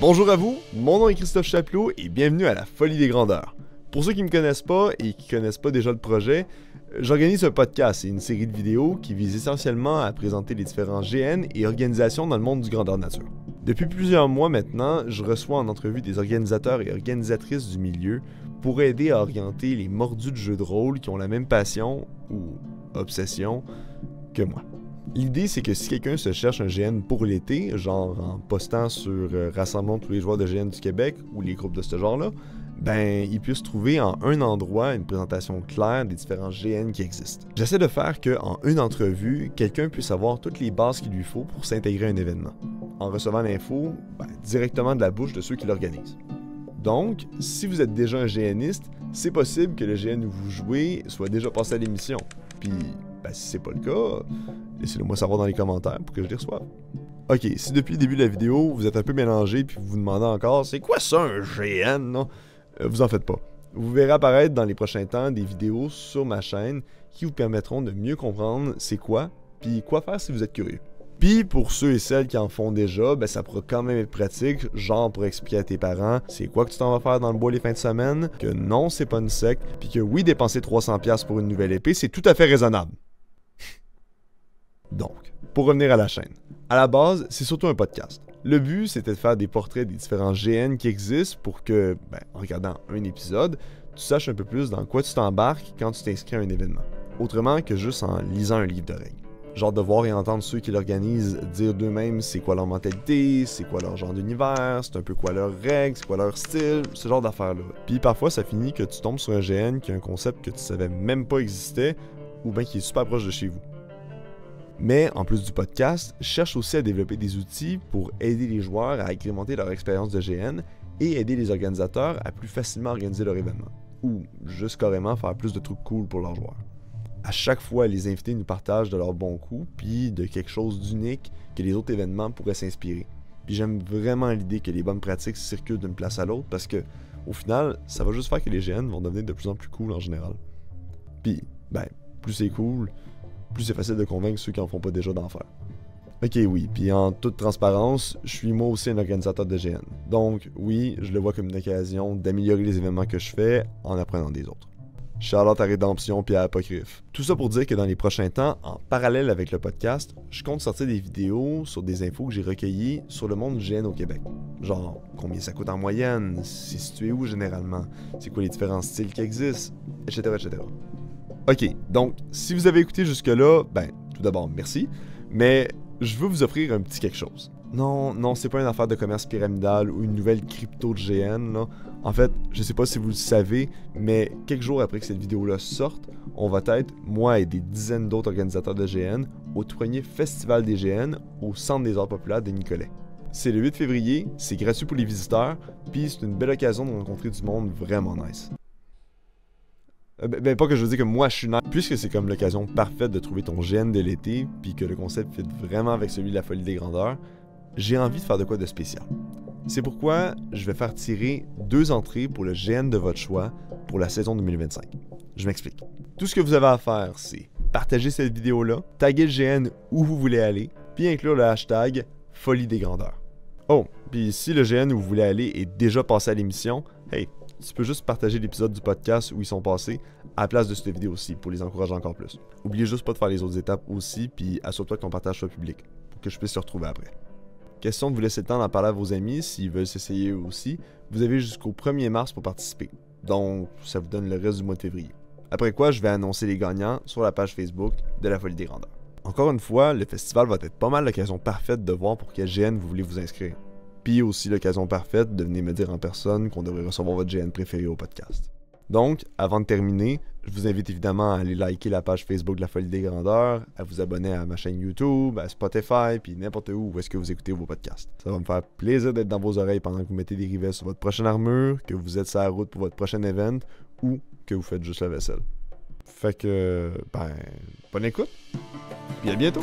Bonjour à vous, mon nom est Christophe Chapelot et bienvenue à la Folie des Grandeurs. Pour ceux qui ne me connaissent pas et qui ne connaissent pas déjà le projet, j'organise un podcast et une série de vidéos qui visent essentiellement à présenter les différents GN et organisations dans le monde du grandeur nature. Depuis plusieurs mois maintenant, je reçois en entrevue des organisateurs et organisatrices du milieu pour aider à orienter les mordus de jeux de rôle qui ont la même passion, ou obsession, que moi. L'idée, c'est que si quelqu'un se cherche un GN pour l'été, genre en postant sur Rassemblons tous les joueurs de GN du Québec ou les groupes de ce genre-là, ben, il puisse trouver en un endroit une présentation claire des différents GN qui existent. J'essaie de faire qu'en une entrevue, quelqu'un puisse avoir toutes les bases qu'il lui faut pour s'intégrer à un événement, en recevant l'info directement de la bouche de ceux qui l'organisent. Donc, si vous êtes déjà un GNiste, c'est possible que le GN où vous jouez soit déjà passé à l'émission. Puis, si c'est pas le cas, laissez-le moi savoir dans les commentaires pour que je les reçoive. Ok, si depuis le début de la vidéo, vous êtes un peu mélangé puis vous vous demandez encore c'est quoi ça un GN, non? Vous en faites pas. Vous verrez apparaître dans les prochains temps des vidéos sur ma chaîne qui vous permettront de mieux comprendre c'est quoi, puis quoi faire si vous êtes curieux. Puis pour ceux et celles qui en font déjà, ça pourra quand même être pratique, genre pour expliquer à tes parents c'est quoi que tu t'en vas faire dans le bois les fins de semaine, que non c'est pas une secte, puis que oui dépenser 300$ pour une nouvelle épée c'est tout à fait raisonnable. Donc, pour revenir à la chaîne. À la base, c'est surtout un podcast. Le but, c'était de faire des portraits des différents GN qui existent pour que, en regardant un épisode, tu saches un peu plus dans quoi tu t'embarques quand tu t'inscris à un événement. Autrement que juste en lisant un livre de règles. Genre de voir et entendre ceux qui l'organisent dire d'eux-mêmes c'est quoi leur mentalité, c'est quoi leur genre d'univers, c'est un peu quoi leurs règles, c'est quoi leur style, ce genre d'affaires-là. Puis parfois, ça finit que tu tombes sur un GN qui a un concept que tu savais même pas existait ou bien qui est super proche de chez vous. Mais en plus du podcast, je cherche aussi à développer des outils pour aider les joueurs à agrémenter leur expérience de GN et aider les organisateurs à plus facilement organiser leur événement. Ou juste carrément faire plus de trucs cool pour leurs joueurs. À chaque fois, les invités nous partagent de leurs bons coups puis de quelque chose d'unique que les autres événements pourraient s'inspirer. Puis j'aime vraiment l'idée que les bonnes pratiques circulent d'une place à l'autre parce que, au final, ça va juste faire que les GN vont devenir de plus en plus cool en général. Puis, plus c'est cool, plus c'est facile de convaincre ceux qui en font pas déjà d'en faire. Ok, oui, puis en toute transparence, je suis moi aussi un organisateur de GN. Donc, oui, je le vois comme une occasion d'améliorer les événements que je fais en apprenant des autres. Charlotte à Rédemption puis à Apocryphe. Tout ça pour dire que dans les prochains temps, en parallèle avec le podcast, je compte sortir des vidéos sur des infos que j'ai recueillies sur le monde du GN au Québec. Genre, combien ça coûte en moyenne, c'est situé où généralement, c'est quoi les différents styles qui existent, etc., etc. Ok, donc, si vous avez écouté jusque-là, tout d'abord, merci, mais je veux vous offrir un petit quelque chose. Non, c'est pas une affaire de commerce pyramidal ou une nouvelle crypto de GN, là. En fait, je sais pas si vous le savez, mais quelques jours après que cette vidéo-là sorte, on va être, moi et des dizaines d'autres organisateurs de GN, au tout premier Festival des GN au Centre des Arts populaires de Nicolet. C'est le 8 février, c'est gratuit pour les visiteurs, puis c'est une belle occasion de rencontrer du monde vraiment nice. Pas que je veux dire que moi je suis nice, puisque c'est comme l'occasion parfaite de trouver ton GN de l'été, puis que le concept fit vraiment avec celui de la Folie des Grandeurs, j'ai envie de faire de quoi de spécial. C'est pourquoi je vais faire tirer 2 entrées pour le GN de votre choix pour la saison 2025. Je m'explique. Tout ce que vous avez à faire, c'est partager cette vidéo-là, taguer le GN où vous voulez aller, puis inclure le hashtag Folie des Grandeurs. Oh, puis si le GN où vous voulez aller est déjà passé à l'émission, hey, tu peux juste partager l'épisode du podcast où ils sont passés à la place de cette vidéo-ci pour les encourager encore plus. Oubliez juste pas de faire les autres étapes aussi, puis assure-toi que ton partage soit public pour que je puisse te retrouver après. Question de vous laisser le temps d'en parler à vos amis s'ils veulent s'essayer eux aussi. Vous avez jusqu'au 1er mars pour participer. Donc, ça vous donne le reste du mois de février. Après quoi, je vais annoncer les gagnants sur la page Facebook de la Folie des Grandeurs. Encore une fois, le festival va être pas mal l'occasion parfaite de voir pour quel GN vous voulez vous inscrire. Puis aussi l'occasion parfaite de venir me dire en personne qu'on devrait recevoir votre GN préféré au podcast. Donc, avant de terminer, je vous invite évidemment à aller liker la page Facebook de la Folie des Grandeurs, à vous abonner à ma chaîne YouTube, à Spotify, puis n'importe où est-ce que vous écoutez vos podcasts. Ça va me faire plaisir d'être dans vos oreilles pendant que vous mettez des rivets sur votre prochaine armure, que vous êtes sur la route pour votre prochain event, ou que vous faites juste la vaisselle. Fait que, bonne écoute, puis à bientôt!